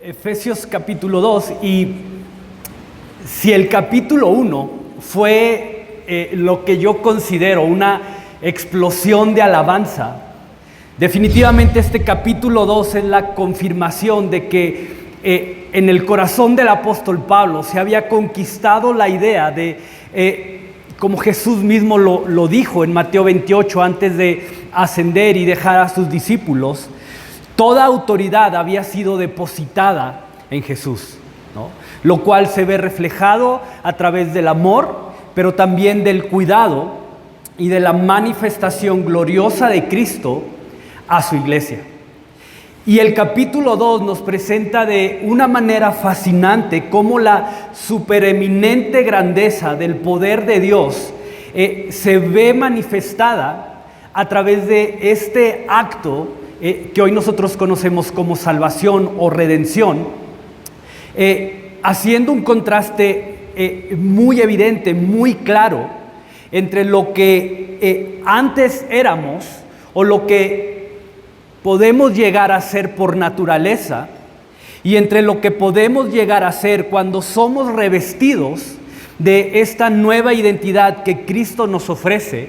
Efesios capítulo 2, y si el capítulo 1 fue lo que yo considero una explosión de alabanza, definitivamente este capítulo 2 es la confirmación de que en el corazón del apóstol Pablo se había conquistado la idea de, como Jesús mismo lo dijo en Mateo 28, antes de ascender y dejar a sus discípulos, toda autoridad había sido depositada en Jesús, ¿no? Lo cual se ve reflejado a través del amor, pero también del cuidado y de la manifestación gloriosa de Cristo a su iglesia. Y el capítulo 2 nos presenta de una manera fascinante cómo la supereminente grandeza del poder de Dios se ve manifestada a través de este acto que hoy nosotros conocemos como salvación o redención, haciendo un contraste muy evidente, muy claro, entre lo que antes éramos o lo que podemos llegar a ser por naturaleza y entre lo que podemos llegar a ser cuando somos revestidos de esta nueva identidad que Cristo nos ofrece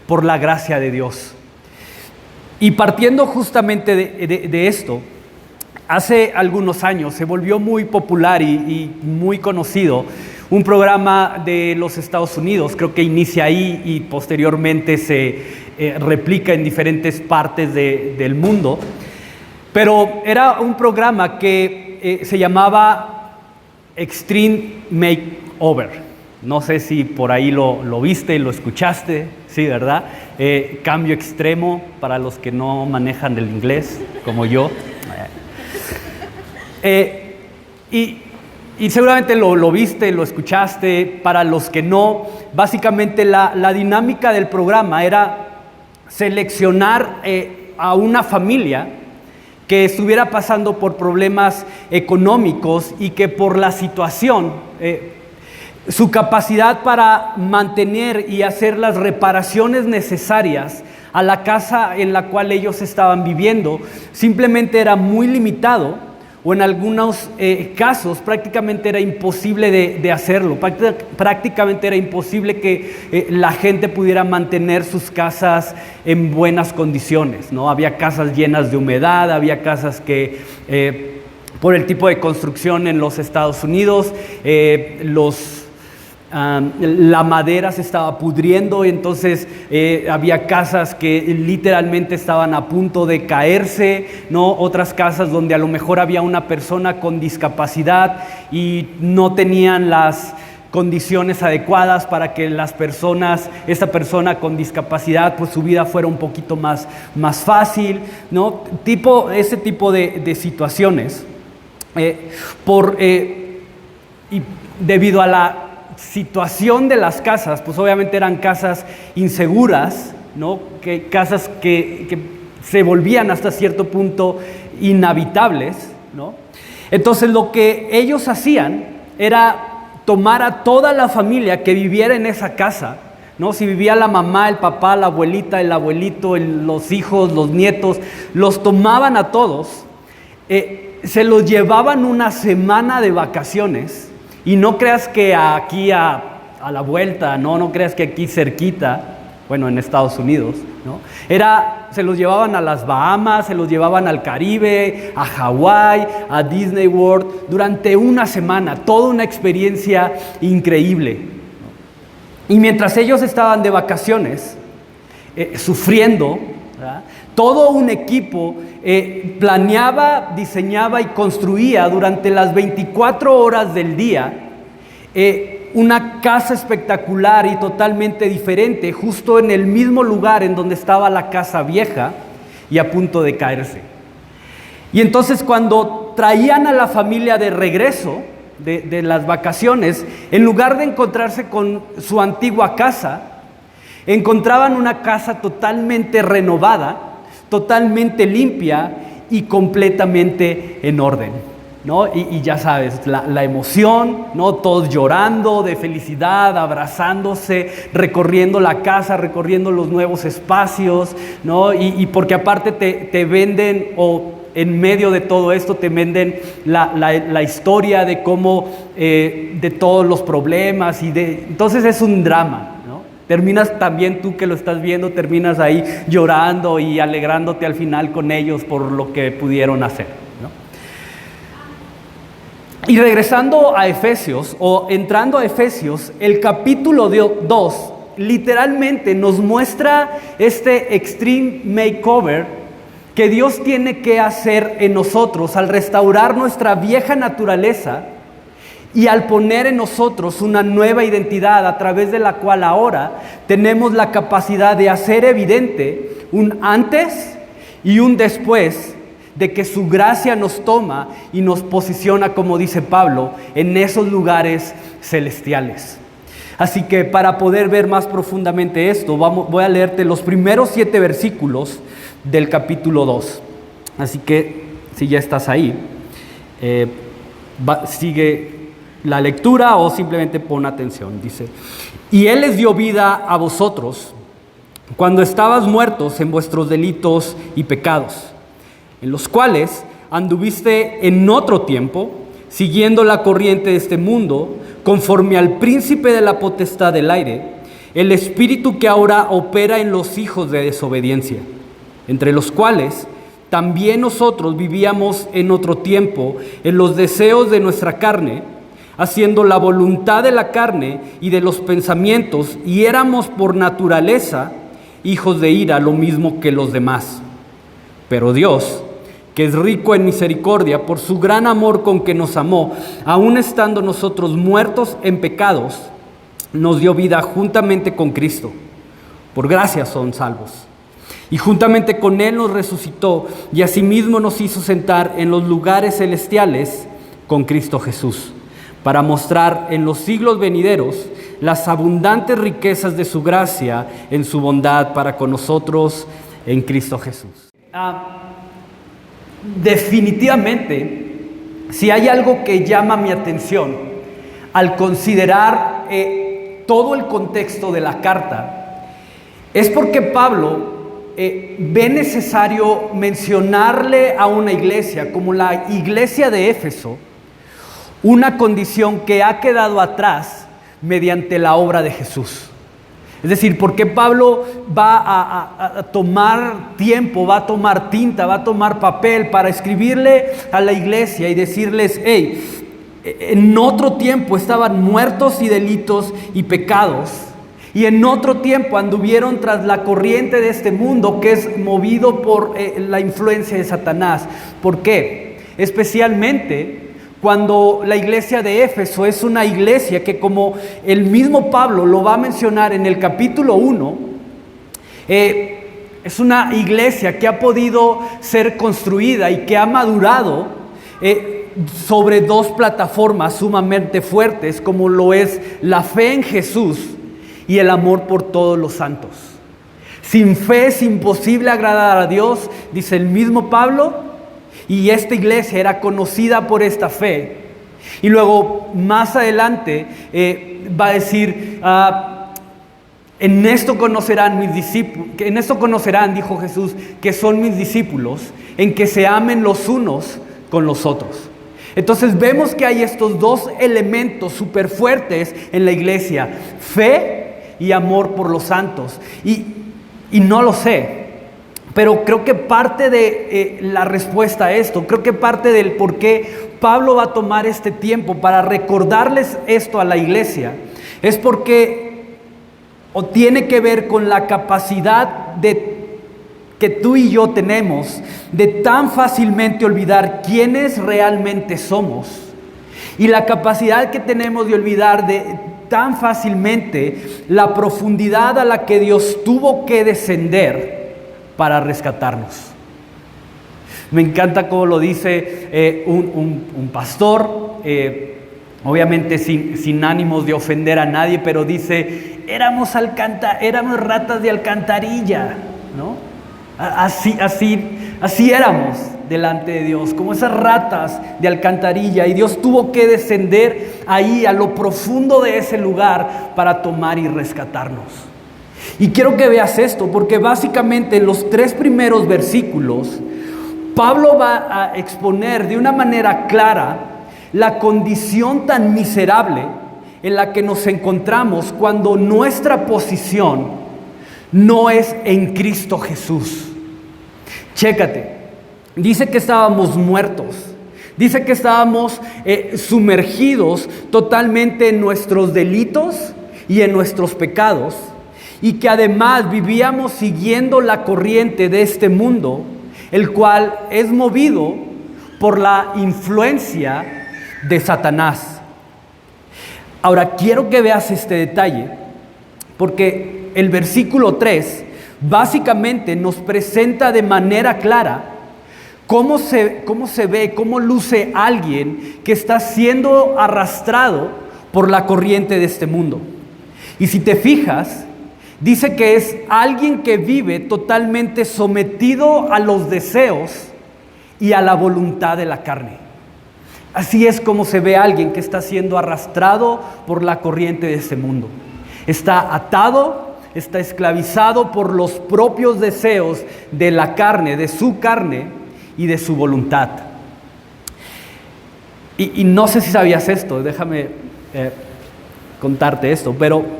por la gracia de Dios. Y partiendo justamente de esto, hace algunos años se volvió muy popular y muy conocido un programa de los Estados Unidos, creo que inicia ahí y posteriormente se replica en diferentes partes del mundo, pero era un programa que se llamaba Extreme Makeover. No sé si por ahí lo viste, lo escuchaste, sí, ¿verdad? Cambio extremo para los que no manejan el inglés, como yo. Y seguramente lo viste, lo escuchaste. Para los que no, básicamente la dinámica del programa era seleccionar a una familia que estuviera pasando por problemas económicos y que por la situación, su capacidad para mantener y hacer las reparaciones necesarias a la casa en la cual ellos estaban viviendo simplemente era muy limitado, o en algunos casos prácticamente era imposible de hacerlo. Prácticamente era imposible que la gente pudiera mantener sus casas en buenas condiciones, ¿no? Había casas llenas de humedad, había casas que por el tipo de construcción en los Estados Unidos, la madera se estaba pudriendo, y entonces había casas que literalmente estaban a punto de caerse, ¿no? Otras casas donde a lo mejor había una persona con discapacidad y no tenían las condiciones adecuadas para que esta persona con discapacidad, pues su vida fuera un poquito más fácil, ¿no? Ese tipo de situaciones. Y debido a la situación de las casas, pues obviamente eran casas inseguras, ¿no? Casas que se volvían hasta cierto punto inhabitables, ¿no? Entonces lo que ellos hacían era tomar a toda la familia que viviera en esa casa, ¿no? Si vivía la mamá, el papá, la abuelita, el abuelito, los hijos, los nietos, los tomaban a todos, se los llevaban una semana de vacaciones. Y no creas que aquí a la vuelta, no creas que aquí cerquita, bueno, en Estados Unidos, ¿no? Se los llevaban a las Bahamas, se los llevaban al Caribe, a Hawái, a Disney World, durante una semana, toda una experiencia increíble, ¿no? Y mientras ellos estaban de vacaciones, sufriendo, ¿verdad? Todo un equipo planeaba, diseñaba y construía durante las 24 horas del día una casa espectacular y totalmente diferente, justo en el mismo lugar en donde estaba la casa vieja y a punto de caerse. Y entonces cuando traían a la familia de regreso de las vacaciones, en lugar de encontrarse con su antigua casa, encontraban una casa totalmente renovada, totalmente limpia y completamente en orden, ¿no? Y ya sabes, la emoción, ¿no? Todos llorando de felicidad, abrazándose, recorriendo la casa, recorriendo los nuevos espacios, ¿no? Y porque aparte te venden o en medio de todo esto te venden la historia de cómo, de todos los problemas, entonces es un drama, ¿no? Terminas también tú que lo estás viendo, terminas ahí llorando y alegrándote al final con ellos por lo que pudieron hacer, ¿no? Y regresando a Efesios, o entrando a Efesios, el capítulo 2 literalmente nos muestra este extreme makeover que Dios tiene que hacer en nosotros al restaurar nuestra vieja naturaleza y al poner en nosotros una nueva identidad a través de la cual ahora tenemos la capacidad de hacer evidente un antes y un después de que su gracia nos toma y nos posiciona, como dice Pablo, en esos lugares celestiales. Así que para poder ver más profundamente esto, voy a leerte los primeros 7 versículos del capítulo 2. Así que si ya estás ahí, sigue la lectura o simplemente pon atención. Dice: y Él les dio vida a vosotros cuando estabas muertos en vuestros delitos y pecados, en los cuales anduviste en otro tiempo, siguiendo la corriente de este mundo, conforme al príncipe de la potestad del aire, el espíritu que ahora opera en los hijos de desobediencia, entre los cuales también nosotros vivíamos en otro tiempo en los deseos de nuestra carne, haciendo la voluntad de la carne y de los pensamientos, y éramos por naturaleza hijos de ira, lo mismo que los demás. Pero Dios, que es rico en misericordia, por su gran amor con que nos amó, aun estando nosotros muertos en pecados, nos dio vida juntamente con Cristo. Por gracia son salvos. Y juntamente con Él nos resucitó, y asimismo nos hizo sentar en los lugares celestiales con Cristo Jesús, para mostrar en los siglos venideros las abundantes riquezas de su gracia en su bondad para con nosotros en Cristo Jesús. Definitivamente, si hay algo que llama mi atención al considerar todo el contexto de la carta, es porque Pablo ve necesario mencionarle a una iglesia, como la iglesia de Éfeso, una condición que ha quedado atrás mediante la obra de Jesús. Es decir, porque Pablo va a tomar tiempo, va a tomar tinta, va a tomar papel para escribirle a la iglesia y decirles: hey, en otro tiempo estaban muertos y delitos y pecados, y en otro tiempo anduvieron tras la corriente de este mundo que es movido por la influencia de Satanás. ¿Por qué? Especialmente cuando la iglesia de Éfeso es una iglesia que, como el mismo Pablo lo va a mencionar en el capítulo 1, es una iglesia que ha podido ser construida y que ha madurado sobre 2 plataformas sumamente fuertes, como lo es la fe en Jesús y el amor por todos los santos. Sin fe es imposible agradar a Dios, dice el mismo Pablo. Y esta iglesia era conocida por esta fe. Y luego más adelante va a decir: en esto conocerán mis discípulos, en esto conocerán, dijo Jesús, que son mis discípulos, en que se amen los unos con los otros. Entonces vemos que hay estos 2 elementos súper fuertes en la iglesia: fe y amor por los santos. Y no lo sé, pero creo que parte de la respuesta a esto, creo que parte del por qué Pablo va a tomar este tiempo para recordarles esto a la iglesia, es porque tiene que ver con la capacidad que tú y yo tenemos de tan fácilmente olvidar quiénes realmente somos, y la capacidad que tenemos de olvidar tan fácilmente la profundidad a la que Dios tuvo que descender para rescatarnos. Me encanta cómo lo dice un pastor, obviamente sin ánimos de ofender a nadie, pero dice: éramos ratas de alcantarilla, ¿no? Así éramos delante de Dios, como esas ratas de alcantarilla, y Dios tuvo que descender ahí a lo profundo de ese lugar para tomar y rescatarnos. Y quiero que veas esto, porque básicamente en los 3 primeros versículos Pablo va a exponer de una manera clara la condición tan miserable en la que nos encontramos cuando nuestra posición no es en Cristo Jesús. Chécate, dice que estábamos muertos, dice que estábamos sumergidos totalmente en nuestros delitos y en nuestros pecados, y que además vivíamos siguiendo la corriente de este mundo, el cual es movido por la influencia de Satanás. Ahora, quiero que veas este detalle, porque el versículo 3 básicamente nos presenta de manera clara cómo se ve, cómo luce alguien que está siendo arrastrado por la corriente de este mundo. Y si te fijas, dice que es alguien que vive totalmente sometido a los deseos y a la voluntad de la carne. Así es como se ve a alguien que está siendo arrastrado por la corriente de este mundo. Está atado, está esclavizado por los propios deseos de la carne, de su carne y de su voluntad. Y no sé si sabías esto, déjame contarte esto, pero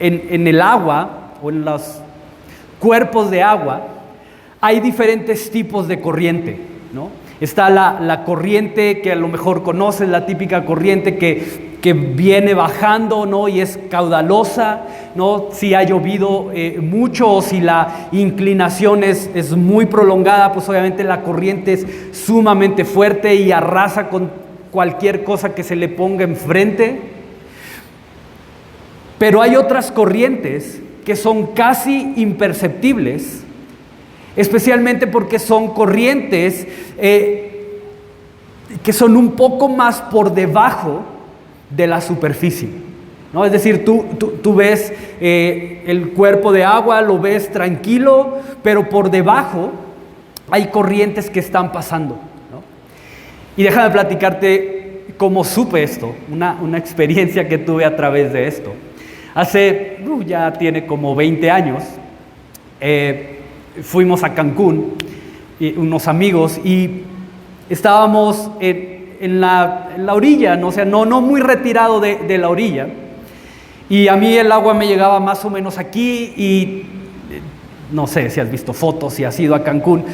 en el agua o en los cuerpos de agua hay diferentes tipos de corriente, ¿no? Está la corriente que a lo mejor conoces, la típica corriente que viene bajando, ¿no? Y es caudalosa, ¿no? Si ha llovido mucho o si la inclinación es muy prolongada, pues obviamente la corriente es sumamente fuerte y arrasa con cualquier cosa que se le ponga enfrente. Pero hay otras corrientes que son casi imperceptibles, especialmente porque son corrientes que son un poco más por debajo de la superficie, ¿no? Es decir, tú ves el cuerpo de agua, lo ves tranquilo, pero por debajo hay corrientes que están pasando, ¿no? Y déjame platicarte cómo supe esto, una experiencia que tuve a través de esto. Ya tiene como 20 años, fuimos a Cancún, unos amigos, y estábamos en la orilla, ¿no? O sea, no muy retirado de la orilla, y a mí el agua me llegaba más o menos aquí, y no sé si has visto fotos, si has ido a Cancún,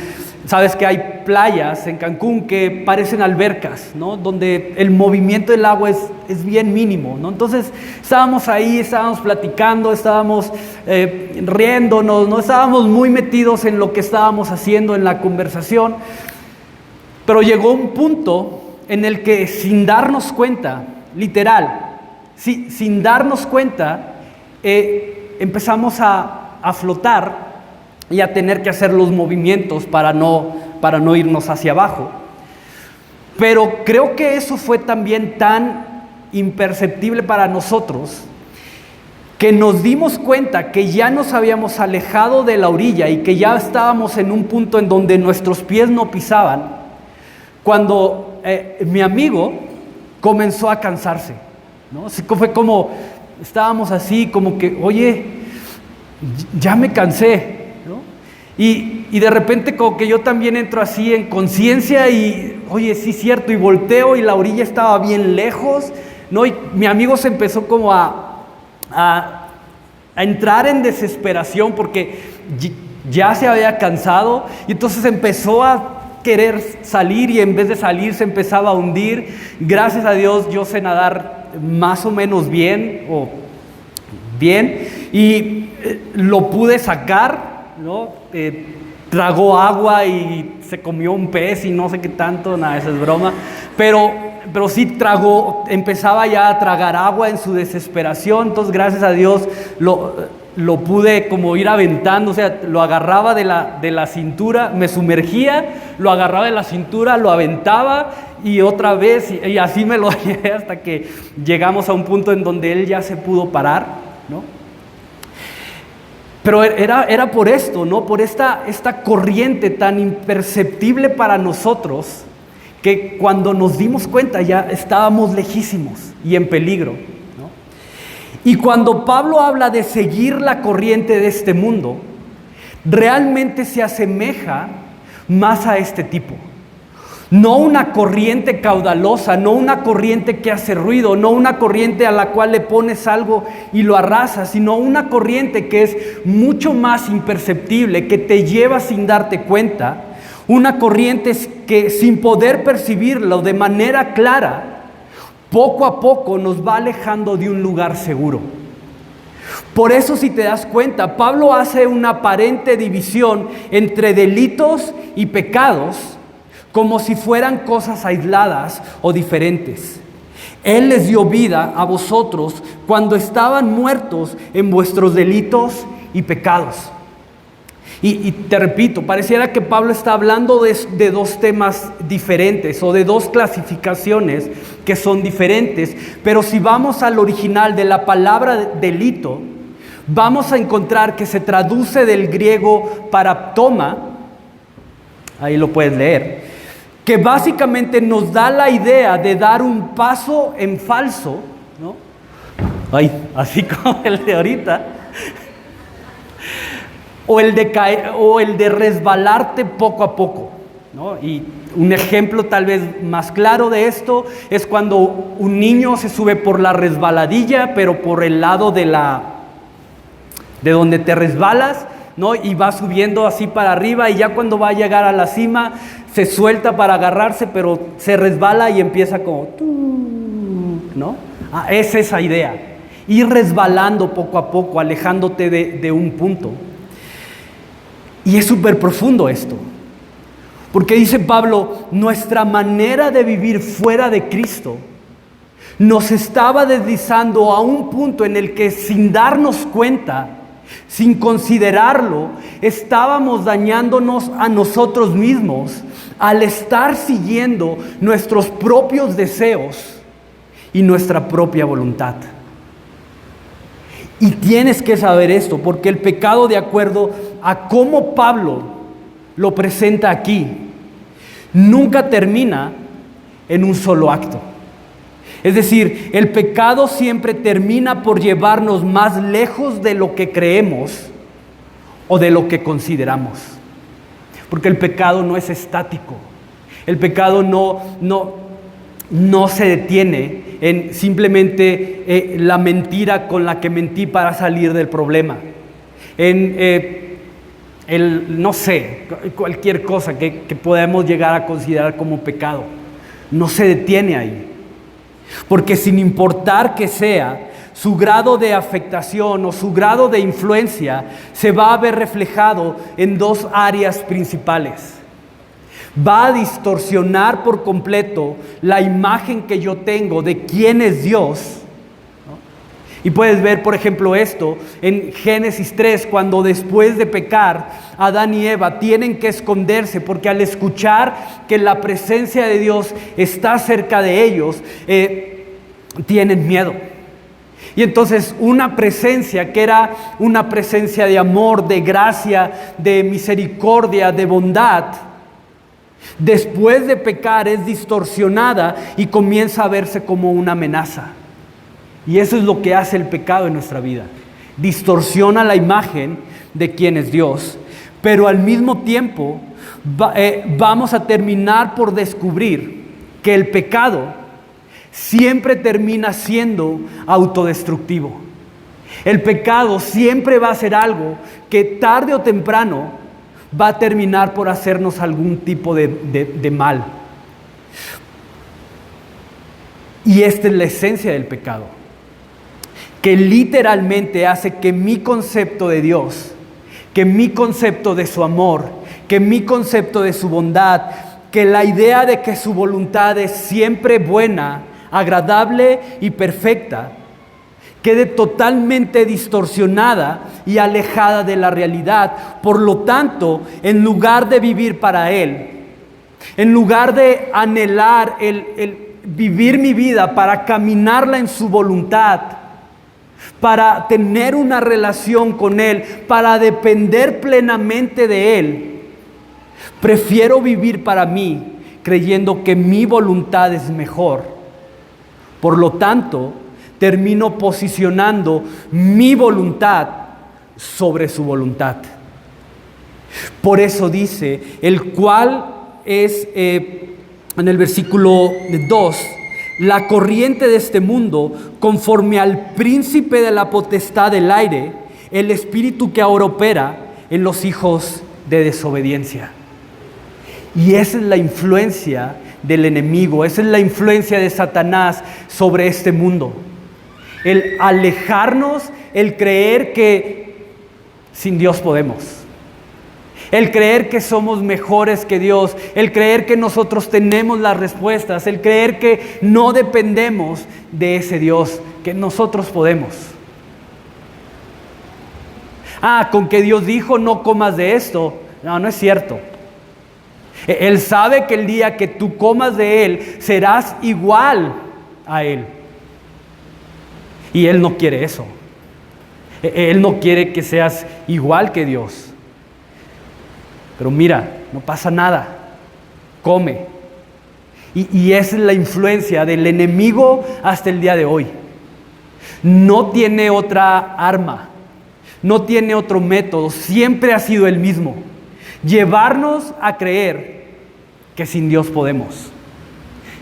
sabes que hay playas en Cancún que parecen albercas, ¿no? Donde el movimiento del agua es bien mínimo, ¿no? Entonces estábamos ahí, estábamos platicando, estábamos riéndonos, ¿no? Estábamos muy metidos en lo que estábamos haciendo, en la conversación, pero llegó un punto en el que sin darnos cuenta, literal, sin darnos cuenta, empezamos a flotar y a tener que hacer los movimientos para no irnos hacia abajo. Pero creo que eso fue también tan imperceptible para nosotros que nos dimos cuenta que ya nos habíamos alejado de la orilla y que ya estábamos en un punto en donde nuestros pies no pisaban, cuando mi amigo comenzó a cansarse, ¿no? Fue como, estábamos así como que, oye, ya me cansé, ¿no? Y de repente como que yo también entro así en conciencia y, oye, sí es cierto, y volteo y la orilla estaba bien lejos, ¿no? Y mi amigo se empezó como a entrar en desesperación porque ya se había cansado, y entonces empezó a querer salir, y en vez de salir se empezaba a hundir. Gracias a Dios yo sé nadar más o menos bien, y lo pude sacar, ¿no? Tragó agua y se comió un pez y no sé qué tanto, nada, esa es broma, pero sí empezaba ya a tragar agua en su desesperación. Entonces gracias a Dios lo pude como ir aventando, o sea, lo agarraba de la cintura, me sumergía, lo agarraba de la cintura, lo aventaba y otra vez, y así me lo llevé hasta que llegamos a un punto en donde él ya se pudo parar, ¿no? Pero era por esto, ¿no? Por esta corriente tan imperceptible para nosotros, que cuando nos dimos cuenta ya estábamos lejísimos y en peligro, ¿no? Y cuando Pablo habla de seguir la corriente de este mundo, realmente se asemeja más a este tipo. No una corriente caudalosa, no una corriente que hace ruido, no una corriente a la cual le pones algo y lo arrasas, sino una corriente que es mucho más imperceptible, que te lleva sin darte cuenta, una corriente que sin poder percibirlo de manera clara, poco a poco nos va alejando de un lugar seguro. Por eso, si te das cuenta, Pablo hace una aparente división entre delitos y pecados, como si fueran cosas aisladas o diferentes. Él les dio vida a vosotros cuando estaban muertos en vuestros delitos y pecados. Y te repito, pareciera que Pablo está hablando de dos temas diferentes o de dos clasificaciones que son diferentes, pero si vamos al original de la palabra delito, vamos a encontrar que se traduce del griego paraptoma, ahí lo puedes leer, que básicamente nos da la idea de dar un paso en falso, ¿no? Ay, así como el de ahorita. O el de resbalarte poco a poco, ¿no? Y un ejemplo tal vez más claro de esto es cuando un niño se sube por la resbaladilla, pero por el lado de donde te resbalas, ¿no? Y va subiendo así para arriba, y ya cuando va a llegar a la cima se suelta para agarrarse, pero se resbala y empieza como, ¿no? Es esa idea, ir resbalando poco a poco, alejándote de un punto. Y es súper profundo esto, porque dice Pablo, nuestra manera de vivir fuera de Cristo nos estaba deslizando a un punto en el que, sin darnos cuenta, sin considerarlo, estábamos dañándonos a nosotros mismos al estar siguiendo nuestros propios deseos y nuestra propia voluntad. Y tienes que saber esto, porque el pecado, de acuerdo a cómo Pablo lo presenta aquí, nunca termina en un solo acto. Es decir, el pecado siempre termina por llevarnos más lejos de lo que creemos o de lo que consideramos. Porque el pecado no es estático. El pecado no se detiene en simplemente la mentira con la que mentí para salir del problema. No sé, cualquier cosa que podamos llegar a considerar como pecado. No se detiene ahí. Porque sin importar que sea, su grado de afectación o su grado de influencia se va a ver reflejado en dos áreas principales. Va a distorsionar por completo la imagen que yo tengo de quién es Dios, ¿no? Y puedes ver, por ejemplo, esto en Génesis 3, cuando después de pecar, Adán y Eva tienen que esconderse, porque al escuchar que la presencia de Dios está cerca de ellos, tienen miedo. Y entonces una presencia que era una presencia de amor, de gracia, de misericordia, de bondad, después de pecar es distorsionada y comienza a verse como una amenaza. Y eso es lo que hace el pecado en nuestra vida. Distorsiona la imagen de quién es Dios, pero al mismo tiempo vamos a terminar por descubrir que el pecado siempre termina siendo autodestructivo. El pecado siempre va a ser algo que tarde o temprano va a terminar por hacernos algún tipo de mal. Y esta es la esencia del pecado, que literalmente hace que mi concepto de Dios, que mi concepto de su amor, que mi concepto de su bondad, que la idea de que su voluntad es siempre buena, agradable y perfecta, quede totalmente distorsionada y alejada de la realidad. Por lo tanto, en lugar de vivir para Él, en lugar de anhelar el vivir mi vida para caminarla en su voluntad, para tener una relación con Él, para depender plenamente de Él, prefiero vivir para mí, creyendo que mi voluntad es mejor. Por lo tanto, termino posicionando mi voluntad sobre su voluntad. Por eso dice, el cual es, en el versículo 2, la corriente de este mundo, conforme al príncipe de la potestad del aire, el espíritu que ahora opera en los hijos de desobediencia. Y esa es la influencia del enemigo, esa es la influencia de Satanás sobre este mundo. El alejarnos, el creer que sin Dios podemos. El creer que somos mejores que Dios, el creer que nosotros tenemos las respuestas, el creer que no dependemos de ese Dios, que nosotros podemos. Con que Dios dijo no comas de esto. No, no es cierto. Él sabe que el día que tú comas de Él, serás igual a Él. Y Él no quiere eso. Él no quiere que seas igual que Dios. Pero mira, no pasa nada, come. Y esa es la influencia del enemigo hasta el día de hoy. No tiene otra arma, no tiene otro método, siempre ha sido el mismo. Llevarnos a creer que sin Dios podemos.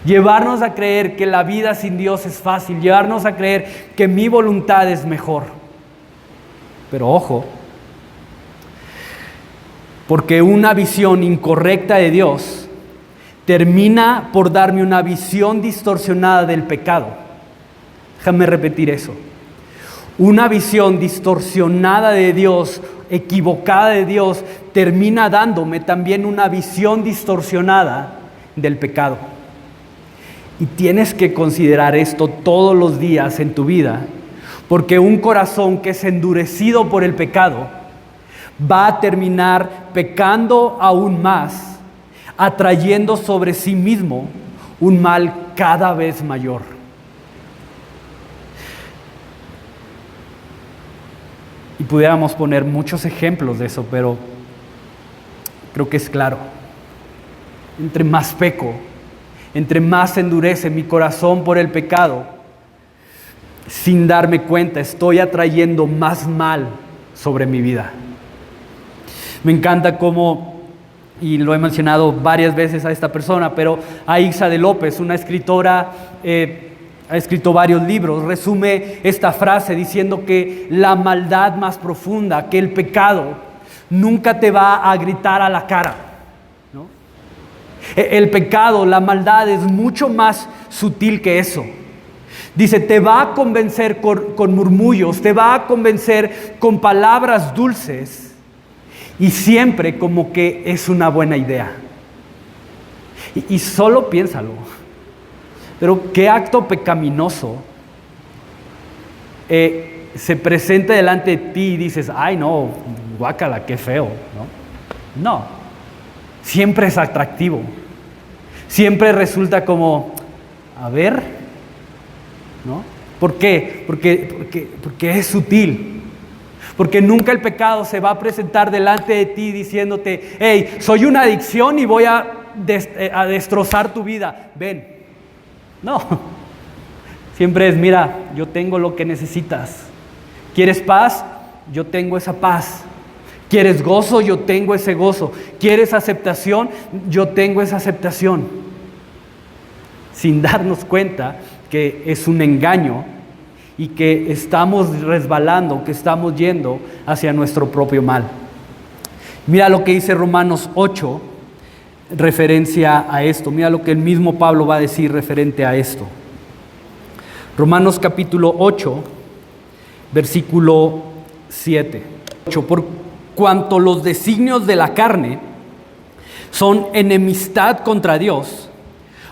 Llevarnos a creer que la vida sin Dios es fácil. Llevarnos a creer que mi voluntad es mejor. Pero ojo, porque una visión incorrecta de Dios termina por darme una visión distorsionada del pecado. Déjame repetir eso. Una visión distorsionada de Dios, equivocada de Dios, termina dándome también una visión distorsionada del pecado. Y tienes que considerar esto todos los días en tu vida, porque un corazón que es endurecido por el pecado va a terminar pecando aún más, atrayendo sobre sí mismo un mal cada vez mayor. Y pudiéramos poner muchos ejemplos de eso, pero creo que es claro. Entre más peco, entre más endurece mi corazón por el pecado, sin darme cuenta, estoy atrayendo más mal sobre mi vida. Me encanta cómo, y lo he mencionado varias veces a esta persona, pero a Ixa de López, una escritora, ha escrito varios libros, resume esta frase diciendo que la maldad más profunda, que el pecado, nunca te va a gritar a la cara, ¿no? El pecado, la maldad es mucho más sutil que eso. Dice, te va a convencer con murmullos, te va a convencer con palabras dulces y siempre como que es una buena idea. Y solo piénsalo. Pero qué acto pecaminoso se presenta delante de ti y dices, ay no, guácala, qué feo, ¿no? No, siempre es atractivo. Siempre resulta como, a ver, ¿no? ¿Por qué? Porque es sutil. Porque nunca el pecado se va a presentar delante de ti diciéndote, hey, soy una adicción y voy a destrozar tu vida. Ven. No. Siempre es, mira, yo tengo lo que necesitas. ¿Quieres paz? Yo tengo esa paz. ¿Quieres gozo? Yo tengo ese gozo. ¿Quieres aceptación? Yo tengo esa aceptación. Sin darnos cuenta que es un engaño y que estamos resbalando, que estamos yendo hacia nuestro propio mal. Mira lo que dice Romanos 8, referencia a esto. Mira lo que el mismo Pablo va a decir referente a esto. Romanos capítulo 8, versículo 7. Por cuanto los designios de la carne son enemistad contra Dios,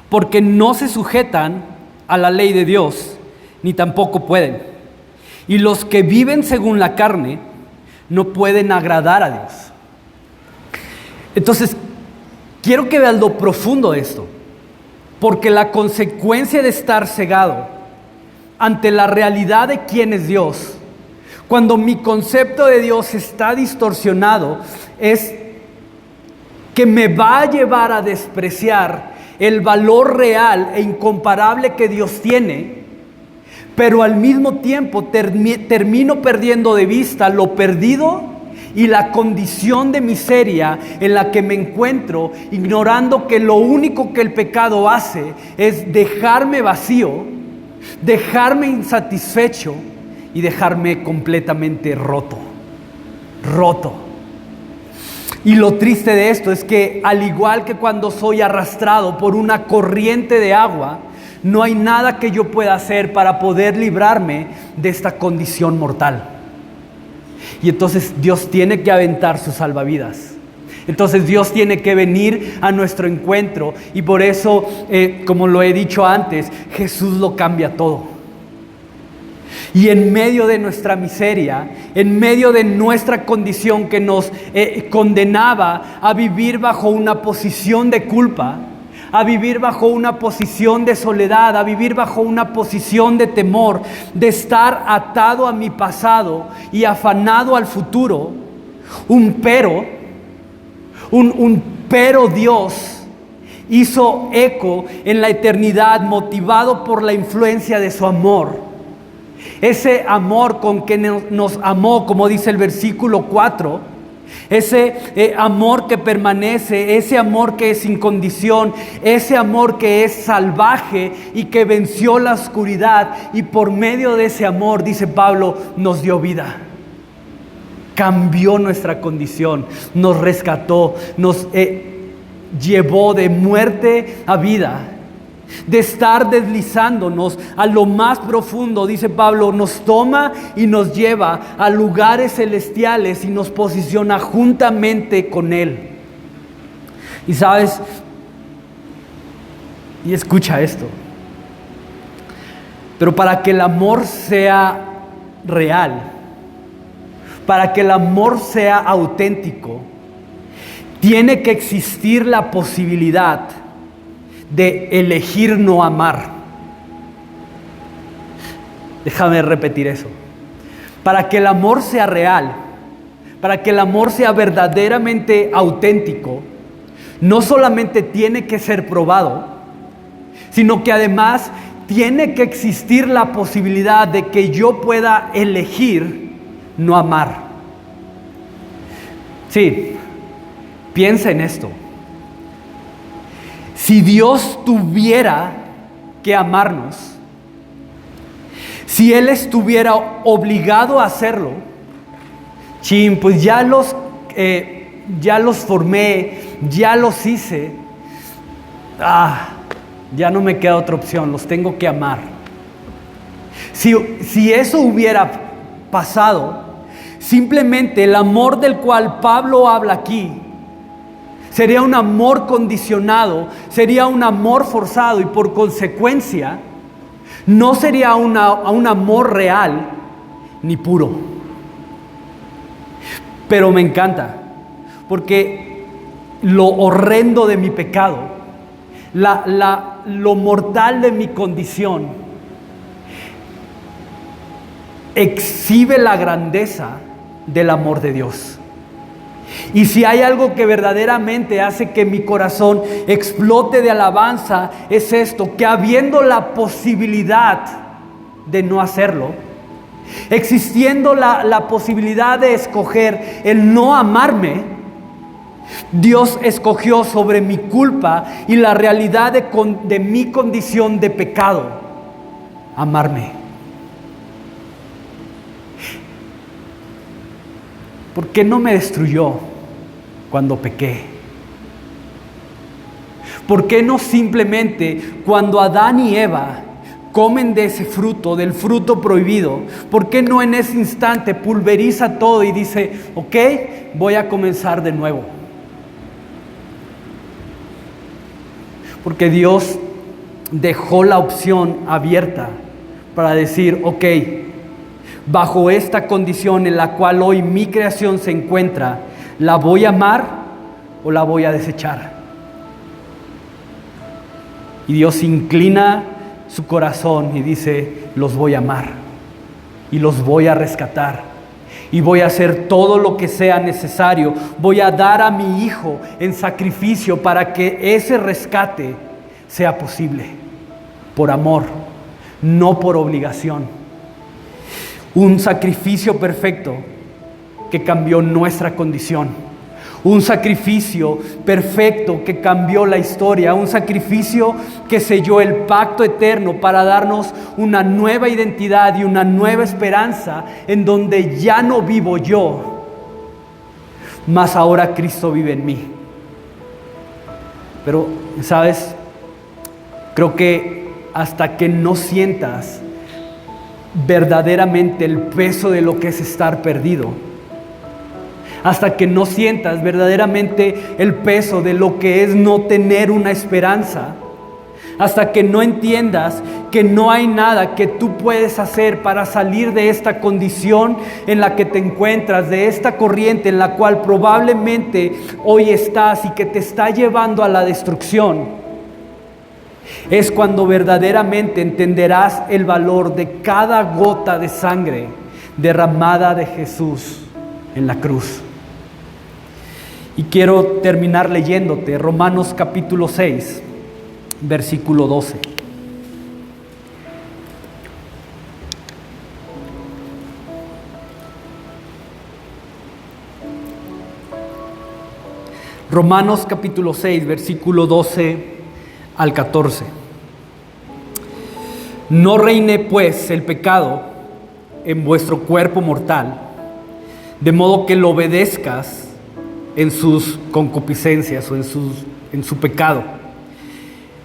porque no se sujetan a la ley de Dios, ni tampoco pueden. Y los que viven según la carne no pueden agradar a Dios. Entonces, quiero que veas lo profundo de esto, porque la consecuencia de estar cegado ante la realidad de quién es Dios, cuando mi concepto de Dios está distorsionado, es que me va a llevar a despreciar el valor real e incomparable que Dios tiene, pero al mismo tiempo termino perdiendo de vista lo perdido y la condición de miseria en la que me encuentro, ignorando que lo único que el pecado hace es dejarme vacío, dejarme insatisfecho y dejarme completamente roto. Y lo triste de esto es que, al igual que cuando soy arrastrado por una corriente de agua, no hay nada que yo pueda hacer para poder librarme de esta condición mortal. Y entonces Dios tiene que aventar sus salvavidas. Entonces Dios tiene que venir a nuestro encuentro. Y por eso, como lo he dicho antes, Jesús lo cambia todo. Y en medio de nuestra miseria, en medio de nuestra condición que nos condenaba a vivir bajo una posición de culpa, a vivir bajo una posición de soledad, a vivir bajo una posición de temor, de estar atado a mi pasado y afanado al futuro, un pero Dios hizo eco en la eternidad, motivado por la influencia de su amor. Ese amor con que nos amó, como dice el versículo 4, ese amor que permanece, ese amor que es sin condición, ese amor que es salvaje y que venció la oscuridad, y por medio de ese amor, dice Pablo, nos dio vida. Cambió nuestra condición, nos rescató, nos llevó de muerte a vida. De estar deslizándonos a lo más profundo, dice Pablo, nos toma y nos lleva a lugares celestiales y nos posiciona juntamente con Él. Y sabes, y escucha esto, pero para que el amor sea real, para que el amor sea auténtico, tiene que existir la posibilidad de elegir no amar. Déjame repetir eso. Para que el amor sea real, para que el amor sea verdaderamente auténtico, no solamente tiene que ser probado, sino que además tiene que existir la posibilidad de que yo pueda elegir no amar. Sí, piensa en esto. Si Dios tuviera que amarnos, si Él estuviera obligado a hacerlo, pues ya los formé, ya los hice, ya no me queda otra opción, los tengo que amar. Si eso hubiera pasado, simplemente el amor del cual Pablo habla aquí sería un amor condicionado, sería un amor forzado, y por consecuencia no sería un amor real ni puro. Pero me encanta, porque lo horrendo de mi pecado, lo mortal de mi condición, exhibe la grandeza del amor de Dios. Y si hay algo que verdaderamente hace que mi corazón explote de alabanza, es esto: que habiendo la posibilidad de no hacerlo, existiendo la posibilidad de escoger el no amarme, Dios escogió sobre mi culpa y la realidad de mi condición de pecado, amarme. ¿Por qué no me destruyó cuando pequé? ¿Por qué no simplemente cuando Adán y Eva comen de ese fruto, del fruto prohibido, por qué no en ese instante pulveriza todo y dice: ok, voy a comenzar de nuevo? Porque Dios dejó la opción abierta para decir: ok, bajo esta condición en la cual hoy mi creación se encuentra, ¿la voy a amar o la voy a desechar? Y Dios inclina su corazón y dice: los voy a amar y los voy a rescatar y voy a hacer todo lo que sea necesario. Voy a dar a mi hijo en sacrificio para que ese rescate sea posible, por amor, no por obligación. Un sacrificio perfecto que cambió nuestra condición. Un sacrificio perfecto que cambió la historia, un sacrificio que selló el pacto eterno para darnos una nueva identidad y una nueva esperanza en donde ya no vivo yo, mas ahora Cristo vive en mí. Pero, ¿sabes? Creo que hasta que no sientas verdaderamente el peso de lo que es estar perdido, hasta que no sientas verdaderamente el peso de lo que es no tener una esperanza, hasta que no entiendas que no hay nada que tú puedes hacer para salir de esta condición en la que te encuentras, de esta corriente en la cual probablemente hoy estás y que te está llevando a la destrucción, es cuando verdaderamente entenderás el valor de cada gota de sangre derramada de Jesús en la cruz. Y quiero terminar leyéndote Romanos capítulo 6, versículo 12. Romanos capítulo 6, versículo 12 al 14. No reine pues el pecado en vuestro cuerpo mortal, de modo que lo obedezcas en sus concupiscencias o en su pecado.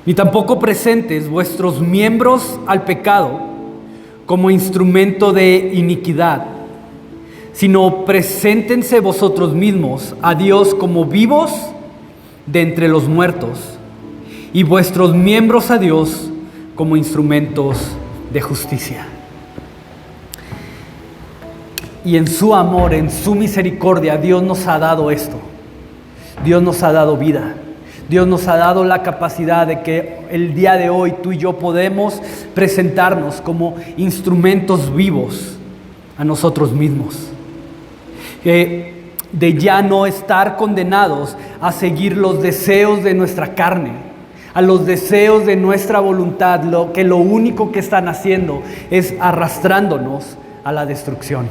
Ni tampoco presentes vuestros miembros al pecado como instrumento de iniquidad, sino preséntense vosotros mismos a Dios como vivos de entre los muertos, y vuestros miembros a Dios como instrumentos de justicia. Y en su amor, en su misericordia, Dios nos ha dado esto. Dios nos ha dado vida. Dios nos ha dado la capacidad de que el día de hoy tú y yo podemos presentarnos como instrumentos vivos a nosotros mismos. De ya no estar condenados a seguir los deseos de nuestra carne, a los deseos de nuestra voluntad, lo único que están haciendo es arrastrándonos a la destrucción.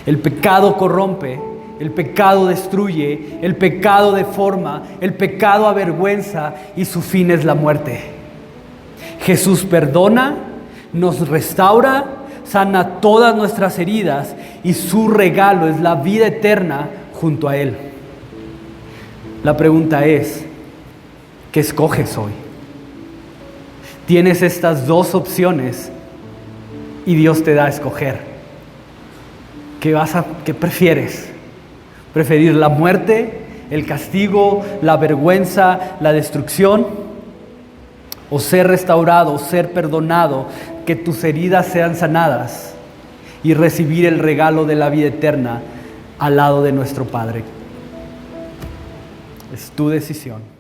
El pecado corrompe, el pecado destruye, el pecado deforma, el pecado avergüenza y su fin es la muerte. Jesús perdona, nos restaura, sana todas nuestras heridas y su regalo es la vida eterna junto a Él. La pregunta es, ¿qué escoges hoy? Tienes estas dos opciones y Dios te da a escoger. ¿Qué prefieres? ¿Preferir la muerte, el castigo, la vergüenza, la destrucción? ¿O ser restaurado, ser perdonado, que tus heridas sean sanadas y recibir el regalo de la vida eterna al lado de nuestro Padre? Es tu decisión.